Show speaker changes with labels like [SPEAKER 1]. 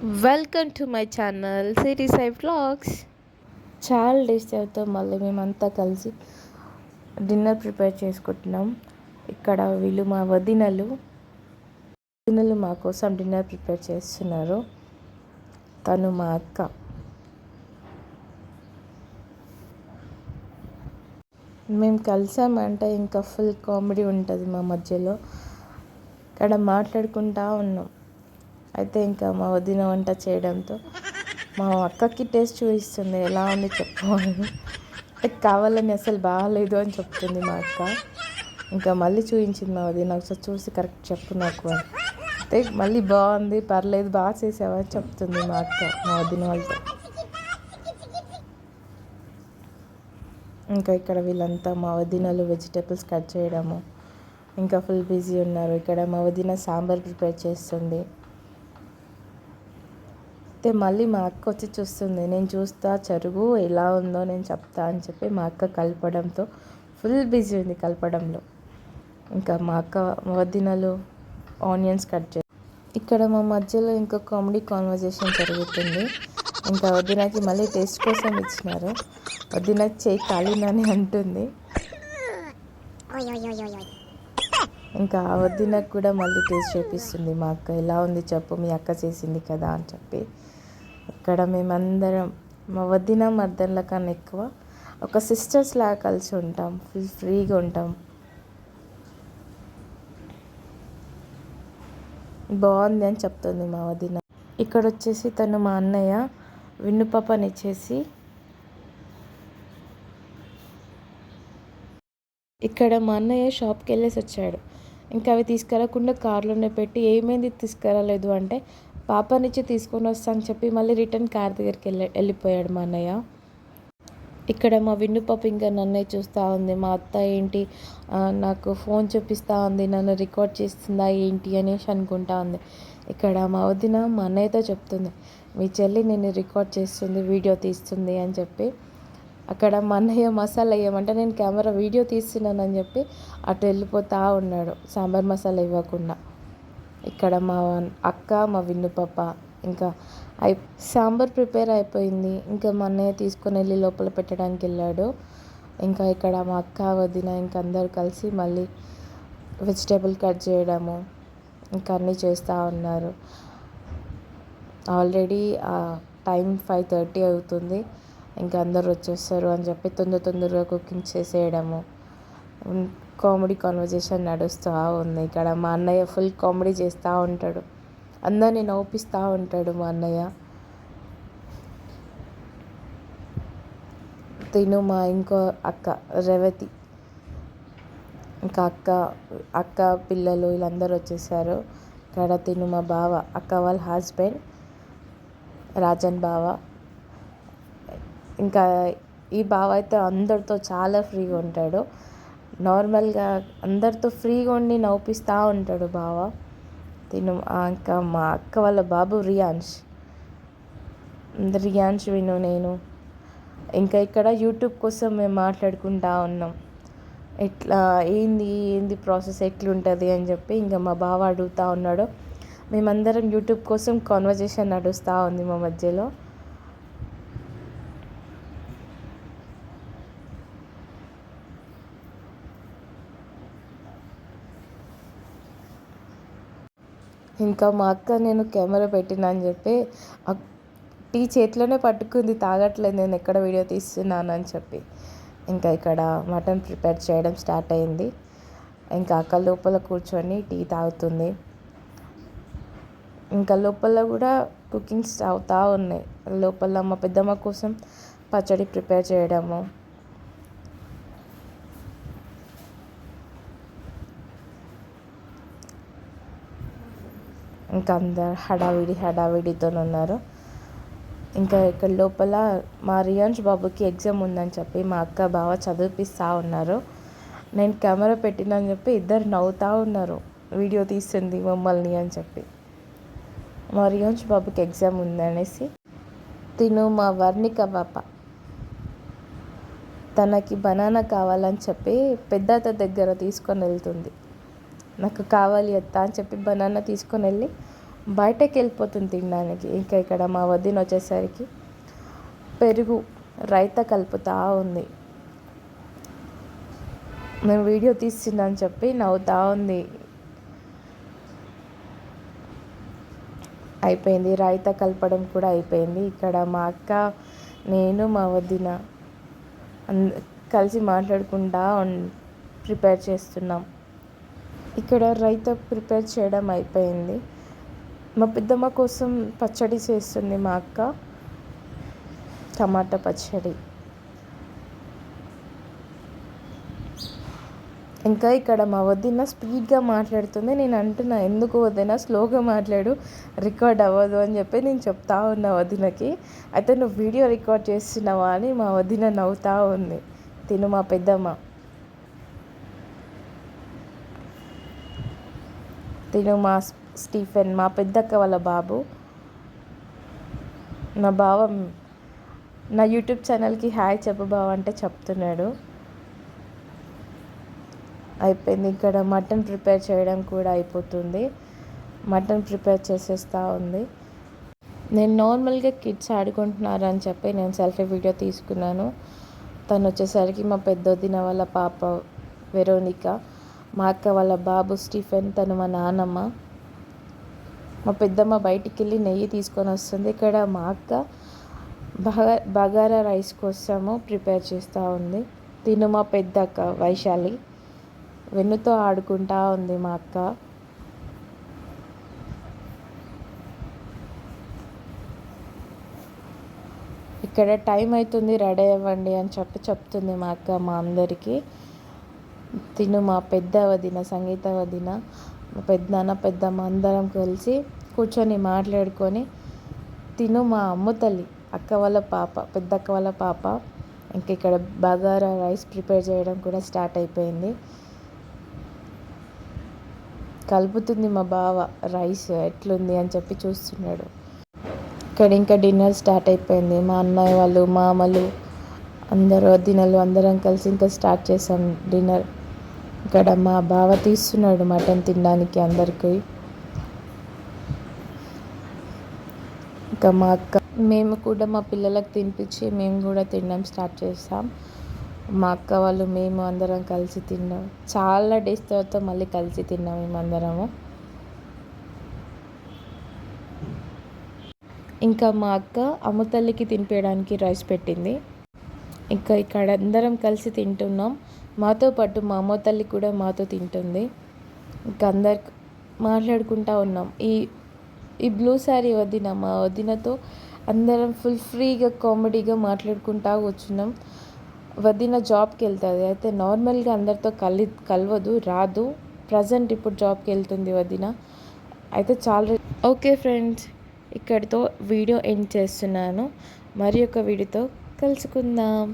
[SPEAKER 1] Welcome to my channel city Sai vlogs. చాలా days తర్వాత మళ్ళీ మేమంతా కలిసి డిన్నర్ ప్రిపేర్ చేసుకుంటున్నాం. ఇక్కడ వీళ్ళు మా వదినలు మా కోసం డిన్నర్ ప్రిపేర్ చేస్తున్నారు. తను మా అక్క. మేము కలిసామంటే ఇంకా ఫుల్ కామెడీ ఉంటుంది మా మధ్యలో. ఇక్కడ మాట్లాడుకుంటా ఉన్నాం. అయితే ఇంకా మా వదిన వంట చేయడంతో మా అక్కకి టేస్ట్ చూపిస్తుంది, ఎలా ఉంది చెప్పు అని. కావాలని అసలు బాగాలేదు అని చెప్తుంది మా అక్క. ఇంకా మళ్ళీ చూపించింది మా వదిన, ఒకసారి చూసి కరెక్ట్ చెప్పు నాకు అని. అయితే మళ్ళీ బాగుంది, పర్లేదు, బాగా చేసావని చెప్తుంది మా అక్క మా వదిన వాళ్ళతో. ఇంకా ఇక్కడ వీళ్ళంతా మా వదినలు వెజిటేబుల్స్ కట్ చేయడము ఇంకా ఫుల్ బిజీ ఉన్నారు. ఇక్కడ మా వదిన సాంబార్ ప్రిపేర్ చేస్తుంది. అయితే మళ్ళీ మా అక్క వచ్చి చూస్తుంది. నేను చూస్తా, చెరుగు ఎలా ఉందో నేను చెప్తా అని చెప్పి మా అక్క కలపడంతో ఫుల్ బిజీ ఉంది కలపడంలో. ఇంకా మా అక్క వదినలు ఆనియన్స్ కట్ చేసి ఇక్కడ మా మధ్యలో ఇంకా కామెడీ కాన్వర్జేషన్ జరుగుతుంది. ఇంకా వదినకి మళ్ళీ టేస్ట్ కోసం ఇచ్చినారు. వదినకి చేయి కాలినని అంటుంది. ఇంకా వదినకు కూడా మళ్ళీ టేస్ట్ చేపిస్తుంది మా అక్క. ఎలా ఉంది చెప్పు, మీ అక్క చేసింది కదా అని చెప్పి. ఇక్కడ మేమందరం మా వదిన మర్దన్ల కన్నా ఎక్కువ ఒక సిస్టర్స్ లాగా కలిసి ఉంటాం, ఫుల్ ఫ్రీగా ఉంటాం. బాగుంది అని చెప్తుంది మా వదిన. ఇక్కడ వచ్చేసి తను మా అన్నయ్య విన్నుపాపని ఇచ్చేసి ఇక్కడ మా అన్నయ్య షాప్కి వెళ్ళేసి వచ్చాడు. ఇంకా అవి తీసుకురాకుండా కార్లోనే పెట్టి ఏమైంది తీసుకురాలేదు అంటే పాపనిచ్చి తీసుకొని వస్తా అని చెప్పి మళ్ళీ రిటర్న్ కార్ దగ్గరికి వెళ్ళిపోయాడు మా అన్నయ్య. ఇక్కడ మా విన్ను పాప ఇంకా నన్నయ్య చూస్తూ ఉంది. మా అత్త ఏంటి నాకు ఫోన్ చూపిస్తూ ఉంది, నన్ను రికార్డ్ చేస్తుందా ఏంటి అనేసి అనుకుంటా ఉంది. ఇక్కడ మా వదిన మా అన్నయ్యతో చెప్తుంది, మీ చెల్లి నేను రికార్డ్ చేస్తుంది, వీడియో తీస్తుంది అని చెప్పి. అక్కడ మా అన్నయ్య మసాలా వేయమంటే నేను కెమెరా వీడియో తీస్తున్నానని చెప్పి అటు వెళ్ళిపోతూ ఉన్నాడు సాంబార్ మసాలా ఇవ్వకుండా. ఇక్కడ మా అక్క మా విన్ను పాప ఇంకా సాంబార్ ప్రిపేర్ అయిపోయింది. ఇంకా మా అన్నయ్య తీసుకొని వెళ్ళి లోపల పెట్టడానికి వెళ్ళాడు. ఇంకా ఇక్కడ మా అక్క వదిన ఇంకా అందరు కలిసి మళ్ళీ వెజిటేబుల్ కట్ చేయడము ఇంకా అన్నీ చేస్తూ ఉన్నారు. ఆల్రెడీ టైం 5:30 అవుతుంది. ఇంకా అందరు వచ్చేస్తారు అని చెప్పి తొందరగా కుకింగ్ చేసేయడము, కామెడీ కాన్వర్జేషన్ నడుస్తూ ఉంది. ఇక్కడ మా అన్నయ్య ఫుల్ కామెడీ చేస్తూ ఉంటాడు, అందరినీ నవ్విస్తూ ఉంటాడు మా అన్నయ్య. తిను మా ఇంకో అక్క రేవతి, ఇంకా అక్క పిల్లలు వీళ్ళందరూ వచ్చేసారు. ఇక్కడ తిను మా బావ, అక్క వాళ్ళ హస్బెండ్ రాజన్ బావ. ఇంకా ఈ బావ అయితే అందరితో చాలా ఫ్రీగా ఉంటాడు. నార్మల్గా అందరితో ఫ్రీగా ఉండి నవ్విస్తూ ఉంటాడు బావ. ఇంకా మా అక్క వాళ్ళ బాబు రియాన్స్ విను నేను ఇంకా ఇక్కడ యూట్యూబ్ కోసం మేము మాట్లాడుకుంటూ ఉన్నాం. ఏంది ప్రాసెస్ ఎట్లుంటుంది అని చెప్పి ఇంకా మా బావ అడుగుతూ ఉన్నాడు. మేమందరం యూట్యూబ్ కోసం కాన్వర్జేషన్ నడుస్తూ ఉంది మా మధ్యలో. ఇంకా మా అక్క నేను కెమెరా పెట్టినా అని చెప్పి టీ చేతిలోనే పట్టుకుంది, తాగట్లేదు నేను ఎక్కడ వీడియో తీస్తున్నాను అని చెప్పి. ఇంకా ఇక్కడ మటన్ ప్రిపేర్ చేయడం స్టార్ట్ అయింది. ఇంకా అక్క లోపల కూర్చొని టీ తాగుతుంది. ఇంకా లోపల కూడా కుకింగ్స్ అవుతూ ఉన్నాయి. లోపల మా పెద్దమ్మ కోసం పచ్చడి ప్రిపేర్ చేయడము, ఇంకా అందరు హడావిడితో ఉన్నారు. ఇంకా ఇక్కడ లోపల మా రియాన్స్ బాబుకి ఎగ్జామ్ ఉందని చెప్పి మా అక్క బావ చదివిపిస్తూ ఉన్నారు. నేను కెమెరా పెట్టినా అని చెప్పి ఇద్దరు నవ్వుతూ ఉన్నారు, వీడియో తీస్తుంది మమ్మల్ని అని చెప్పి. మా రియాన్స్ బాబుకి ఎగ్జామ్ ఉందనేసి తిను మా వర్ణిక పాప తనకి బనానా కావాలని చెప్పి పెద్దత దగ్గర తీసుకొని వెళ్తుంది. నాకు కావాలి అత్త అని చెప్పి బనానా తీసుకొని వెళ్ళి బయటకు వెళ్ళిపోతుంది తినడానికి. ఇంకా ఇక్కడ మా వదిన వచ్చేసరికి పెరుగు రైతా కలుపుతూ ఉంది. నేను వీడియో తీస్తుందని చెప్పి నవ్వుతూ ఉంది. అయిపోయింది, రైతా కలపడం కూడా అయిపోయింది. ఇక్కడ మా అక్క, నేను, మా వదిన కలిసి మాట్లాడుకుంటా ప్రిపేర్ చేస్తున్నాం. ఇక్కడ రైతా ప్రిపేర్ చేయడం అయిపోయింది. మా పెద్దమ్మ కోసం పచ్చడి చేస్తుంది మా అక్క, టమాటా పచ్చడి. ఇంకా ఇక్కడ మా వదిన స్పీడ్గా మాట్లాడుతుంది. నేను అంటున్నా, ఎందుకు వదిన స్లోగా మాట్లాడు, రికార్డ్ అవ్వదు అని చెప్పి నేను చెప్తా ఉన్నా వదినకి. అయితే నువ్వు వీడియో రికార్డ్ చేస్తున్నావా అని మా వదిన నవ్వుతూ ఉంది. తిను మా పెద్దమ్మ, తిను మా స్టీఫెన్, మా పెద్దక్క వాళ్ళ బాబు. నా బావ నా యూట్యూబ్ ఛానల్కి హాయ్ చెప్పు బావ అంటే చెప్తున్నాడు. అయిపోయింది. ఇక్కడ మటన్ ప్రిపేర్ చేయడం కూడా అయిపోతుంది. మటన్ ప్రిపేర్ చేసేస్తూ ఉంది. నేను నార్మల్గా కిడ్స్ ఆడుకుంటున్నారు అని చెప్పి నేను సెల్ఫీ వీడియో తీసుకున్నాను. తను వచ్చేసరికి మా పెద్దొదిన వాళ్ళ పాప వెరోనిక, మా అక్క వాళ్ళ బాబు స్టీఫెన్, తను మా నాన్నమ్మ. మా పెద్దమ్మ బయటికి వెళ్ళి నెయ్యి తీసుకొని వస్తుంది. ఇక్కడ మా అక్క బగారా రైస్ కోసము ప్రిపేర్ చేస్తూ ఉంది. తిను మా పెద్దక్క వైశాలి, వెన్నుతో ఆడుకుంటా ఉంది మా అక్క. ఇక్కడ టైం అవుతుంది, రెడీ అవ్వండి అని చెప్తుంది మా అక్క మా అందరికీ. తిను మా పెద్ద వదిన సంగీత వదిన, మా పెద్దనాన్న పెద్దమ్మ అందరం కలిసి కూర్చొని మాట్లాడుకొని, తిను మా అమ్మ తల్లి అక్క వాళ్ళ పాప, పెద్దక్క వాళ్ళ పాప. ఇంక ఇక్కడ బగారా రైస్ ప్రిపేర్ చేయడం కూడా స్టార్ట్ అయిపోయింది. కలుపుతుంది మా బావ రైస్ ఎట్లుంది అని చెప్పి చూస్తున్నాడు. ఇక్కడ ఇంకా డిన్నర్ స్టార్ట్ అయిపోయింది. మా అన్నయ్య వాళ్ళు, మామలు అందరూ, వదినలు అందరం కలిసి ఇంకా స్టార్ట్ చేసాం డిన్నర్. ఇక్కడ మా బావ తీస్తున్నాడు మటన్ తినడానికి అందరికీ. ఇంకా మా అక్క, మేము కూడా మా పిల్లలకు తినిపించి మేము కూడా తినడం స్టార్ట్ చేస్తాం. మా అక్క వాళ్ళు, మేము అందరం కలిసి తిన్నాం. చాలా డేస్ తర్వాత మళ్ళీ కలిసి తిన్నాం మేమందరము. ఇంకా మా అక్క అమ్మతల్లికి తినిపించడానికి రైస్ పెట్టింది. ఇంకా ఇక్కడ అందరం కలిసి తింటున్నాం. మాతో పాటు మా అమ్మ తల్లి కూడా మాతో తింటుంది. ఇంకా అందరు మాట్లాడుకుంటూ ఉన్నాం. ఈ బ్లూ శారీ వదిన, మా వదినతో అందరం ఫుల్ ఫ్రీగా కామెడీగా మాట్లాడుకుంటూ కూర్చున్నాం. వదిన జాబ్కి వెళ్తుంది. అయితే నార్మల్గా అందరితో కలవదు, రాదు. ప్రజెంట్ ఇప్పుడు జాబ్కి వెళ్తుంది వదిన. అయితే చాలా ఓకే ఫ్రెండ్స్, ఇక్కడితో వీడియో ఎండ్ చేస్తున్నాను. మరి ఒక వీడియోతో కలుసుకుందాం.